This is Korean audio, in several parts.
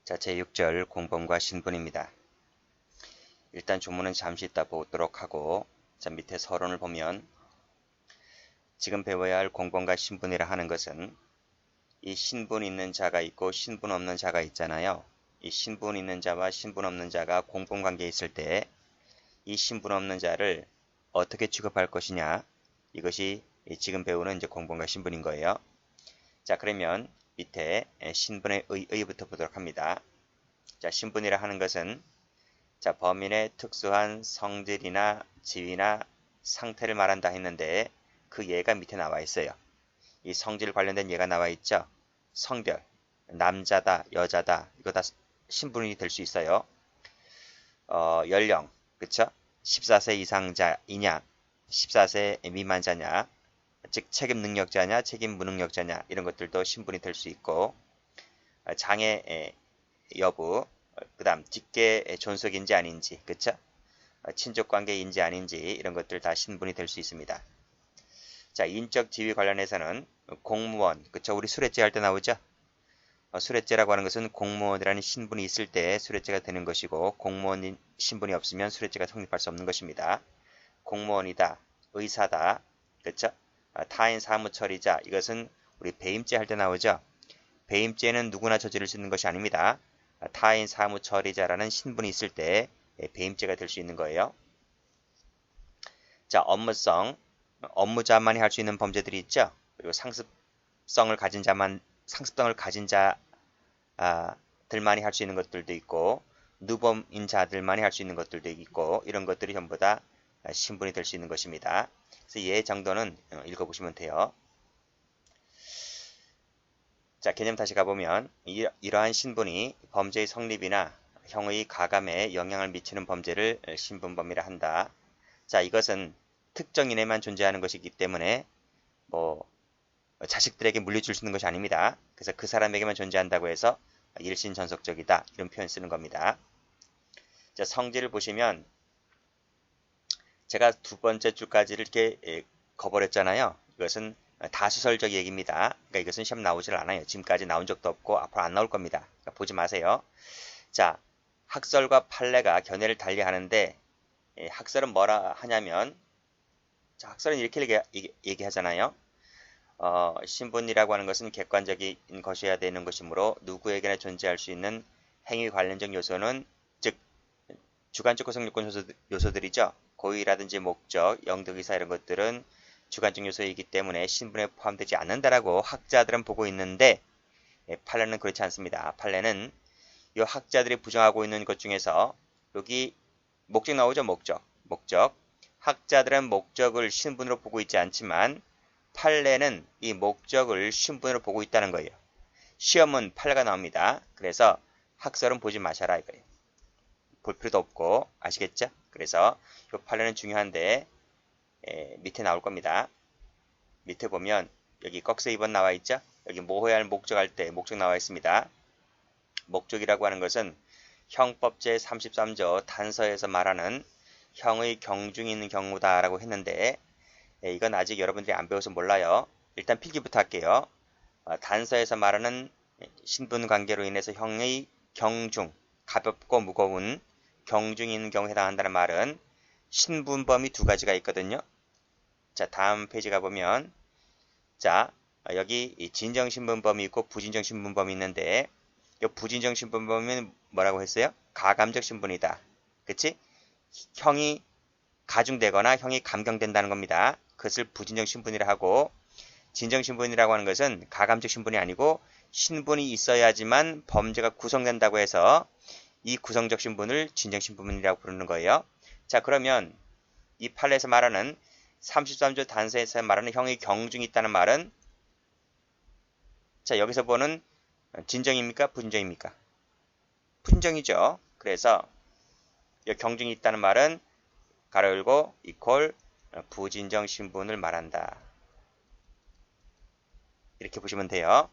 자, 제6절 공범과 신분입니다. 일단 조문은 잠시 이따 보도록 하고, 자, 밑에 서론을 보면 지금 배워야 할 공범과 신분이라 하는 것은 이 신분 있는 자가 있고 신분 없는 자가 있잖아요. 이 신분 있는 자와 신분 없는 자가 공범 관계에 있을 때 이 신분 없는 자를 어떻게 취급할 것이냐, 이것이 지금 배우는 이제 공범과 신분인 거예요. 자, 그러면 밑에 신분의 의부터 보도록 합니다. 자, 신분이라 하는 것은 자, 범인의 특수한 성질이나 지위나 상태를 말한다 했는데 그 예가 밑에 나와 있어요. 이 성질 관련된 예가 나와 있죠. 성별, 남자다, 여자다, 이거 다 신분이 될 수 있어요. 연령, 그쵸? 14세 이상자이냐, 14세 미만자냐, 즉 책임 능력자냐, 책임 무능력자냐, 이런 것들도 신분이 될 수 있고, 장애 여부, 그 다음 직계 존속인지 아닌지, 그쵸? 친족관계인지 아닌지, 이런 것들 다 신분이 될 수 있습니다. 자, 인적 지위 관련해서는 공무원, 그쵸? 우리 수뢰죄 할 때 나오죠? 수뢰죄라고 하는 것은 공무원이라는 신분이 있을 때 수뢰죄가 되는 것이고, 공무원 신분이 없으면 수뢰죄가 성립할 수 없는 것입니다. 공무원이다, 의사다, 그쵸? 타인 사무처리자, 이것은 우리 배임죄 할 때 나오죠? 배임죄는 누구나 저지를 수 있는 것이 아닙니다. 타인 사무처리자라는 신분이 있을 때 배임죄가 될 수 있는 거예요. 자, 업무성, 업무자만이 할 수 있는 범죄들이 있죠. 그리고 상습성을 가진 자들만이 할 수 있는 것들도 있고, 누범인 자들만이 할 수 있는 것들도 있고, 이런 것들이 전부 다 신분이 될 수 있는 것입니다. 그래서 예 정도는 읽어보시면 돼요. 자, 개념 다시 가보면 이러한 신분이 범죄의 성립이나 형의 가감에 영향을 미치는 범죄를 신분범이라 한다. 자, 이것은 특정인에만 존재하는 것이기 때문에 자식들에게 물려줄 수 있는 것이 아닙니다. 그래서 그 사람에게만 존재한다고 해서 일신전속적이다, 이런 표현 쓰는 겁니다. 자, 성질을 보시면 제가 두 번째 줄까지를 이렇게 거버렸잖아요. 이것은 다수설적 얘기입니다. 그러니까 이것은 시험 나오질 않아요. 지금까지 나온 적도 없고 앞으로 안 나올 겁니다. 그러니까 보지 마세요. 자, 학설과 판례가 견해를 달리 하는데, 학설은 뭐라 하냐면, 자, 학설은 이렇게 얘기하잖아요. 신분이라고 하는 것은 객관적인 것이어야 되는 것이므로 누구에게나 존재할 수 있는 행위 관련적 요소는, 즉 주관적 구성 요소들이죠. 고의라든지 목적, 영득의사 이런 것들은 주관적 요소이기 때문에 신분에 포함되지 않는다라고 학자들은 보고 있는데, 판례는 그렇지 않습니다. 판례는 이 학자들이 부정하고 있는 것 중에서 여기 목적 나오죠. 목적. 학자들은 목적을 신분으로 보고 있지 않지만 판례는 이 목적을 신분으로 보고 있다는 거예요. 시험은 판례가 나옵니다. 그래서 학설은 보지 마셔라 이거예요. 볼 필요도 없고, 아시겠죠? 그래서 이 판례는 중요한데 밑에 나올 겁니다. 밑에 보면 여기 꺽쇠 2번 나와 있죠? 여기 모호해야 할 목적 할 때 목적 나와 있습니다. 목적이라고 하는 것은 형법 제33조 단서에서 말하는 형의 경중이 있는 경우다라고 했는데, 이건 아직 여러분들이 안 배워서 몰라요. 일단 필기부터 할게요. 단서에서 말하는 신분 관계로 인해서 형의 경중, 가볍고 무거운 경중이 있는 경우에 해당한다는 말은 신분범이 두 가지가 있거든요. 자, 다음 페이지 가보면, 자, 여기 진정신분범이 있고 부진정신분범이 있는데, 이 부진정신분범은 뭐라고 했어요? 가감적 신분이다. 그치? 형이 가중되거나 형이 감경된다는 겁니다. 그것을 부진정 신분이라 하고, 진정 신분이라고 하는 것은 가감적 신분이 아니고 신분이 있어야지만 범죄가 구성된다고 해서 이 구성적 신분을 진정 신분이라고 부르는 거예요. 자, 그러면 이 판례에서 말하는 33조 단서에서 말하는 형의 경중이 있다는 말은, 자, 여기서 보는 진정입니까? 부진정입니까? 부진정이죠. 그래서 이 경중이 있다는 말은 가로 열고 이퀄 부진정 신분을 말한다. 이렇게 보시면 돼요.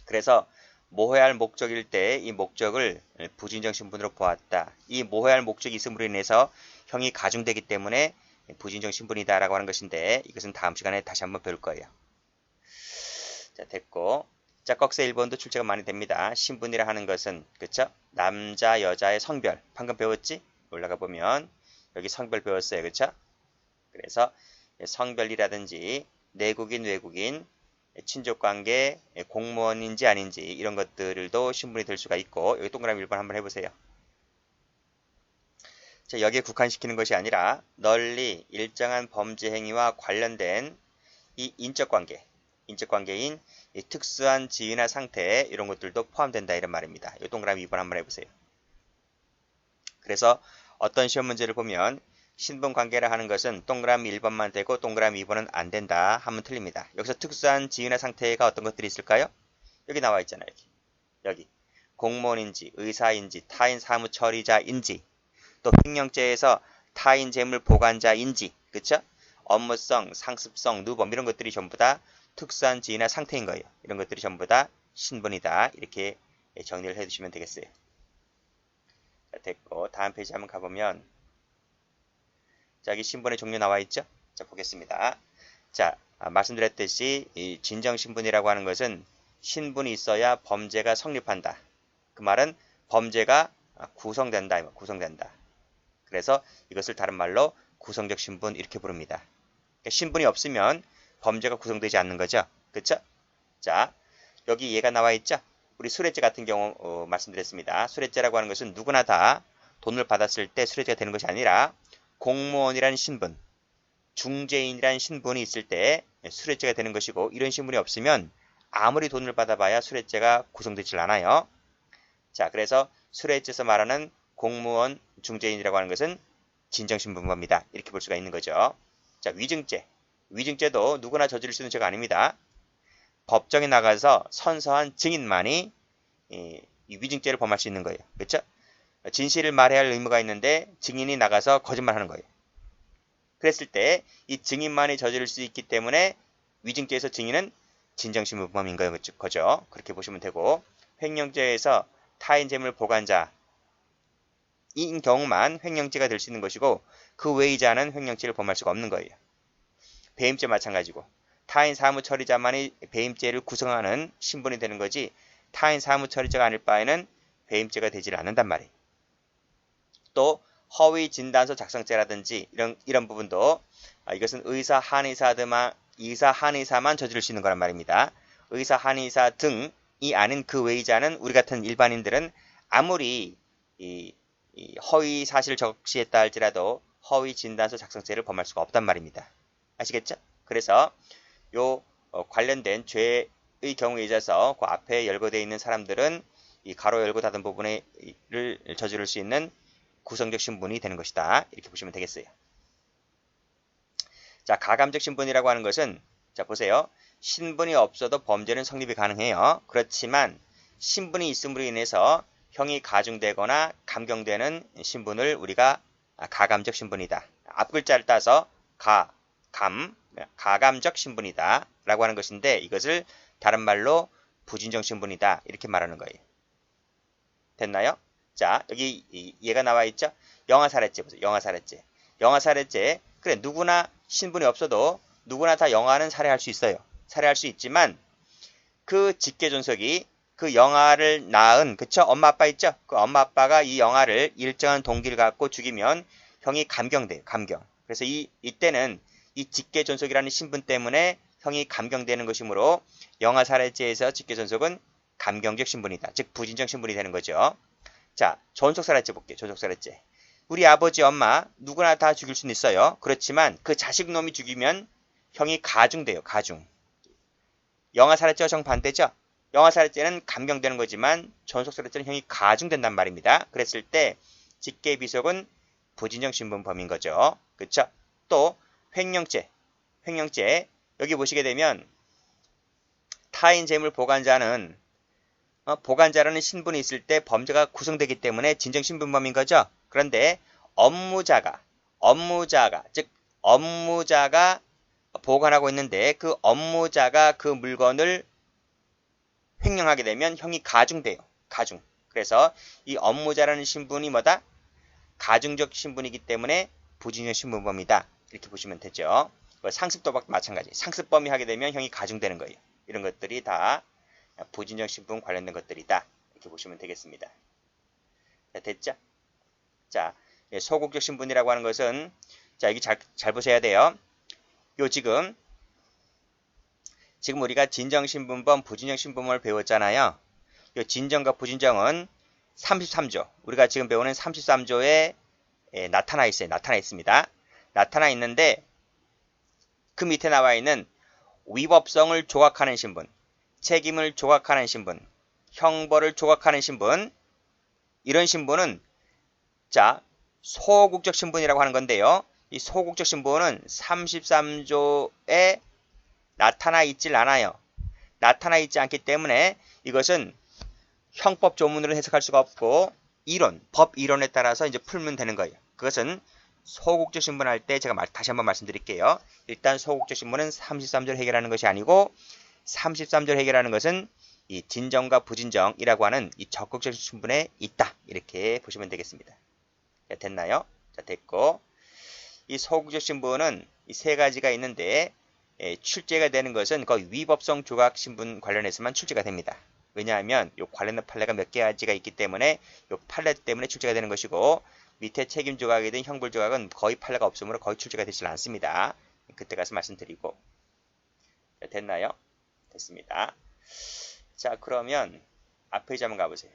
그래서 모호할 목적일 때 이 목적을 부진정 신분으로 보았다. 이 모호할 목적이 있음으로 인해서 형이 가중되기 때문에 부진정 신분이다 라고 하는 것인데, 이것은 다음 시간에 다시 한번 배울 거예요. 자, 됐고. 자, 꺽쇠 1번도 출제가 많이 됩니다. 신분이라 하는 것은, 그쵸? 남자, 여자의 성별. 방금 배웠지? 올라가 보면, 여기 성별 배웠어요. 그쵸? 그래서 성별이라든지, 내국인, 외국인, 친족관계, 공무원인지 아닌지, 이런 것들도 신분이 될 수가 있고, 여기 동그라미 1번 한번 해보세요. 자, 여기에 국한시키는 것이 아니라, 널리 일정한 범죄 행위와 관련된 이 인적관계인 이 특수한 지위나 상태 이런 것들도 포함된다 이런 말입니다. 이 동그라미 2번 한번 해보세요. 그래서 어떤 시험 문제를 보면 신분관계라 하는 것은 동그라미 1번만 되고 동그라미 2번은 안 된다 하면 틀립니다. 여기서 특수한 지위나 상태가 어떤 것들이 있을까요? 여기 나와 있잖아요. 여기 공무원인지 의사인지 타인 사무처리자인지 또 횡령죄에서 타인 재물 보관자인지 그쵸? 업무성, 상습성, 누범 이런 것들이 전부 다 특수한 지위나 상태인 거예요. 이런 것들이 전부 다 신분이다. 이렇게 정리를 해두시면 되겠어요. 자, 됐고 다음 페이지 한번 가보면 자, 여기 신분의 종류 나와 있죠? 자, 보겠습니다. 자, 말씀드렸듯이 이 진정신분이라고 하는 것은 신분이 있어야 범죄가 성립한다. 그 말은 범죄가 구성된다. 구성된다. 그래서 이것을 다른 말로 구성적 신분 이렇게 부릅니다. 그러니까 신분이 없으면 범죄가 구성되지 않는 거죠. 그쵸? 자, 여기 얘가 나와 있죠? 우리 수뢰죄 같은 경우 말씀드렸습니다. 수뢰죄라고 하는 것은 누구나 다 돈을 받았을 때 수뢰죄가 되는 것이 아니라 공무원이라는 신분, 중재인이라는 신분이 있을 때 수뢰죄가 되는 것이고 이런 신분이 없으면 아무리 돈을 받아봐야 수뢰죄가 구성되질 않아요. 자, 그래서 수뢰죄에서 말하는 공무원, 중재인이라고 하는 것은 진정신분범이다. 이렇게 볼 수가 있는 거죠. 자, 위증죄. 위증죄도 누구나 저지를 수 있는 죄가 아닙니다. 법정에 나가서 선서한 증인만이 이 위증죄를 범할 수 있는 거예요. 그렇죠? 진실을 말해야 할 의무가 있는데 증인이 나가서 거짓말하는 거예요. 그랬을 때 이 증인만이 저지를 수 있기 때문에 위증죄에서 증인은 진정신분범인 거죠. 그렇게 보시면 되고 횡령죄에서 타인 재물 보관자인 경우만 횡령죄가 될 수 있는 것이고 그 외의 자는 횡령죄를 범할 수가 없는 거예요. 배임죄 마찬가지고 타인 사무처리자만이 배임죄를 구성하는 신분이 되는 거지 타인 사무처리자가 아닐 바에는 배임죄가 되질 않는단 말이에요. 또 허위 진단서 작성죄라든지 이런 부분도 이것은 의사, 한의사만 저지를 수 있는 거란 말입니다. 의사, 한의사 등이 아닌 그 외의 자는 우리 같은 일반인들은 아무리 이 허위 사실 적시했다 할지라도 허위 진단서 작성죄를 범할 수가 없단 말입니다. 아시겠죠? 그래서 요 관련된 죄의 경우에 있어서 그 앞에 열거되어 있는 사람들은 이 가로 열고 닫은 부분을 저지를 수 있는 구성적 신분이 되는 것이다. 이렇게 보시면 되겠어요. 자, 가감적 신분이라고 하는 것은 자, 보세요. 신분이 없어도 범죄는 성립이 가능해요. 그렇지만 신분이 있음으로 인해서 형이 가중되거나 감경되는 신분을 우리가 가감적 신분이다. 앞글자를 따서 가감적 신분이다 라고 하는 것인데 이것을 다른 말로 부진정 신분이다 이렇게 말하는 거예요. 됐나요? 자, 여기 얘가 나와 있죠? 영아살해죄 보세요. 영아살해죄. 그래, 누구나 신분이 없어도 누구나 다 영아는 살해할 수 있어요. 살해할 수 있지만 그 직계존속이 그 영아를 낳은 그쵸? 엄마 아빠 있죠? 그 엄마 아빠가 이 영아를 일정한 동기를 갖고 죽이면 형이 감경돼요. 감경. 그래서 이때는 이 직계존속이라는 신분 때문에 형이 감경되는 것이므로 영아살해죄에서 직계존속은 감경적 신분이다. 즉 부진적 신분이 되는 거죠. 자, 존속살해죄 볼게요. 존속살해죄. 우리 아버지, 엄마 누구나 다 죽일 수는 있어요. 그렇지만 그 자식 놈이 죽이면 형이 가중돼요. 가중. 영아살해죄와 정반대죠. 영아살해죄는 감경되는 거지만 존속살해죄는 형이 가중된단 말입니다. 그랬을 때 직계비속은 부진정 신분범인 거죠. 그렇죠? 또 횡령죄. 여기 보시게 되면 타인 재물 보관자는 보관자라는 신분이 있을 때 범죄가 구성되기 때문에 진정신분범인 거죠. 그런데 업무자가 즉 업무자가 보관하고 있는데 그 업무자가 그 물건을 횡령하게 되면 형이 가중돼요. 가중. 그래서 이 업무자라는 신분이 뭐다? 가중적 신분이기 때문에 부진적 신분범이다. 이렇게 보시면 되죠. 상습도박도 마찬가지. 상습범이 하게 되면 형이 가중되는 거예요. 이런 것들이 다 부진정 신분 관련된 것들이다. 이렇게 보시면 되겠습니다. 자, 됐죠? 자, 소극적 신분이라고 하는 것은 자, 여기 잘 보셔야 돼요. 요 지금 우리가 진정 신분범, 부진정 신분범을 배웠잖아요. 요 진정과 부진정은 33조. 우리가 지금 배우는 33조에 나타나 있어요. 나타나 있습니다. 나타나 있는데 그 밑에 나와 있는 위법성을 조각하는 신분, 책임을 조각하는 신분, 형벌을 조각하는 신분, 이런 신분은 자, 소극적 신분이라고 하는 건데요. 이 소극적 신분은 33조에 나타나 있질 않아요. 나타나 있지 않기 때문에 이것은 형법 조문으로 해석할 수가 없고 법 이론에 따라서 이제 풀면 되는 거예요. 그것은 소극적 신분할 때 제가 다시 한번 말씀드릴게요. 일단 소극적 신분은 33조를 해결하는 것이 아니고 33조를 해결하는 것은 이 진정과 부진정이라고 하는 이 적극적 신분에 있다. 이렇게 보시면 되겠습니다. 자, 됐나요? 자, 됐고 이 소극적 신분은 이 세 가지가 있는데 출제가 되는 것은 거의 위법성 조각 신분 관련해서만 출제가 됩니다. 왜냐하면 이 관련된 판례가 몇 가지가 있기 때문에 이 판례 때문에 출제가 되는 것이고 밑에 책임 조각이든 형벌 조각은 거의 판례가 없으므로 거의 출제가 되지 않습니다. 그때 가서 말씀드리고. 자, 됐나요? 됐습니다. 자, 그러면 앞 페이지 한번 가보세요.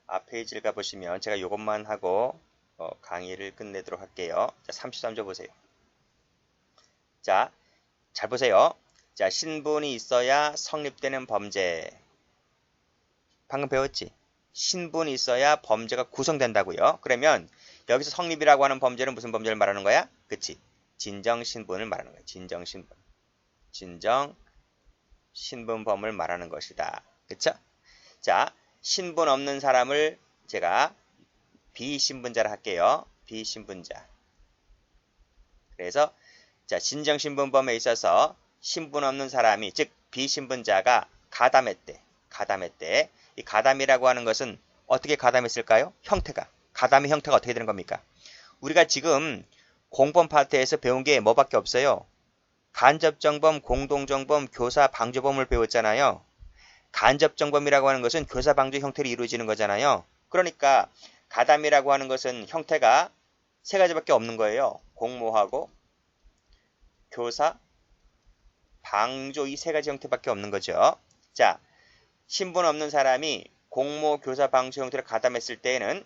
앞 페이지를 가보시면 제가 이것만 하고 강의를 끝내도록 할게요. 자, 33조 보세요. 자, 잘 보세요. 자, 신분이 있어야 성립되는 범죄. 방금 배웠지? 신분이 있어야 범죄가 구성된다고요. 그러면 여기서 성립이라고 하는 범죄는 무슨 범죄를 말하는 거야? 그치? 진정신분을 말하는 거야. 진정신분. 진정신분범을 말하는 것이다. 그쵸? 자, 신분 없는 사람을 제가 비신분자라 할게요. 비신분자. 그래서 자, 진정신분범에 있어서 신분 없는 사람이 즉 비신분자가 가담했대. 이 가담이라고 하는 것은 어떻게 가담했을까요? 가담의 형태가 어떻게 되는 겁니까? 우리가 지금 공범 파트에서 배운 게 뭐밖에 없어요. 간접정범, 공동정범, 교사방조범을 배웠잖아요. 간접정범이라고 하는 것은 교사방조 형태로 이루어지는 거잖아요. 그러니까 가담이라고 하는 것은 형태가 세 가지밖에 없는 거예요. 공모하고 교사, 방조 이 세 가지 형태밖에 없는 거죠. 자, 신분 없는 사람이 공모, 교사, 방조 형태를 가담했을 때에는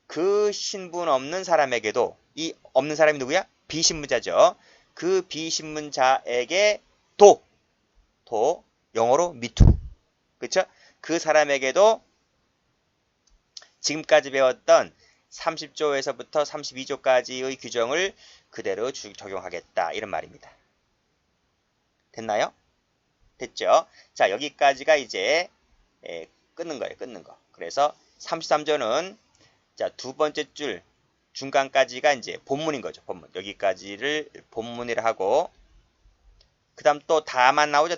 그 신분 없는 사람에게도 이 없는 사람이 누구야? 비신분자죠. 그 비신분자에게 영어로 미투. 그쵸? 그 사람에게도 지금까지 배웠던 30조에서부터 32조까지의 규정을 그대로 적용하겠다. 이런 말입니다. 됐나요? 됐죠? 자, 여기까지가 이제 끊는 거예요. 끊는 거. 그래서 33조는 자, 두 번째 줄 중간까지가 이제 본문인 거죠. 본문. 여기까지를 본문이라 하고 그 다음 또 다만 나오죠.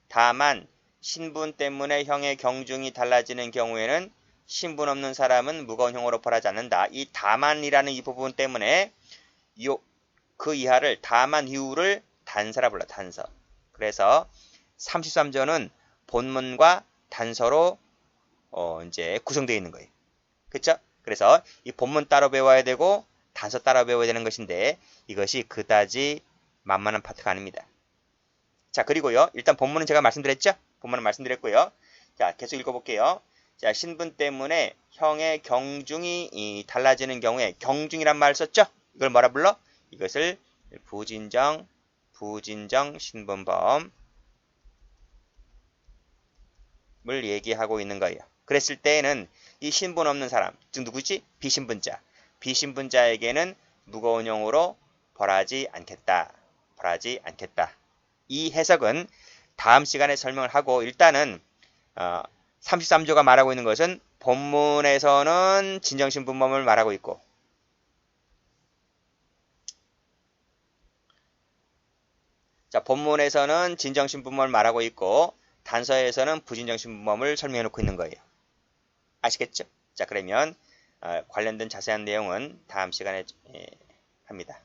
다만 신분 때문에 형의 경중이 달라지는 경우에는 신분 없는 사람은 무거운 형으로 벌하지 않는다. 이 다만이라는 이 부분 때문에 그 이하를 다만 이후를 단서라 불러. 단서. 그래서 33조는 본문과 단서로 이제 구성되어 있는 거예요. 그렇죠? 그래서 이 본문 따로 배워야 되고 단서 따로 배워야 되는 것인데 이것이 그다지 만만한 파트가 아닙니다. 자, 그리고요. 일단 본문은 제가 말씀드렸죠? 본문은 말씀드렸고요. 자, 계속 읽어볼게요. 자, 신분 때문에 형의 경중이 달라지는 경우에 경중이란 말 썼죠? 이걸 뭐라 불러? 이것을 부진정 신분범을 얘기하고 있는 거예요. 그랬을 때에는 이 신분 없는 사람, 즉 누구지? 비신분자에게는 무거운 형으로 벌하지 않겠다. 이 해석은 다음 시간에 설명을 하고 일단은 33조가 말하고 있는 것은 본문에서는 진정신분범을 말하고 있고 자, 본문에서는 진정신분범을 말하고 있고 단서에서는 부진정신분범을 설명해 놓고 있는 거예요. 아시겠죠? 자, 그러면 관련된 자세한 내용은 다음 시간에 합니다.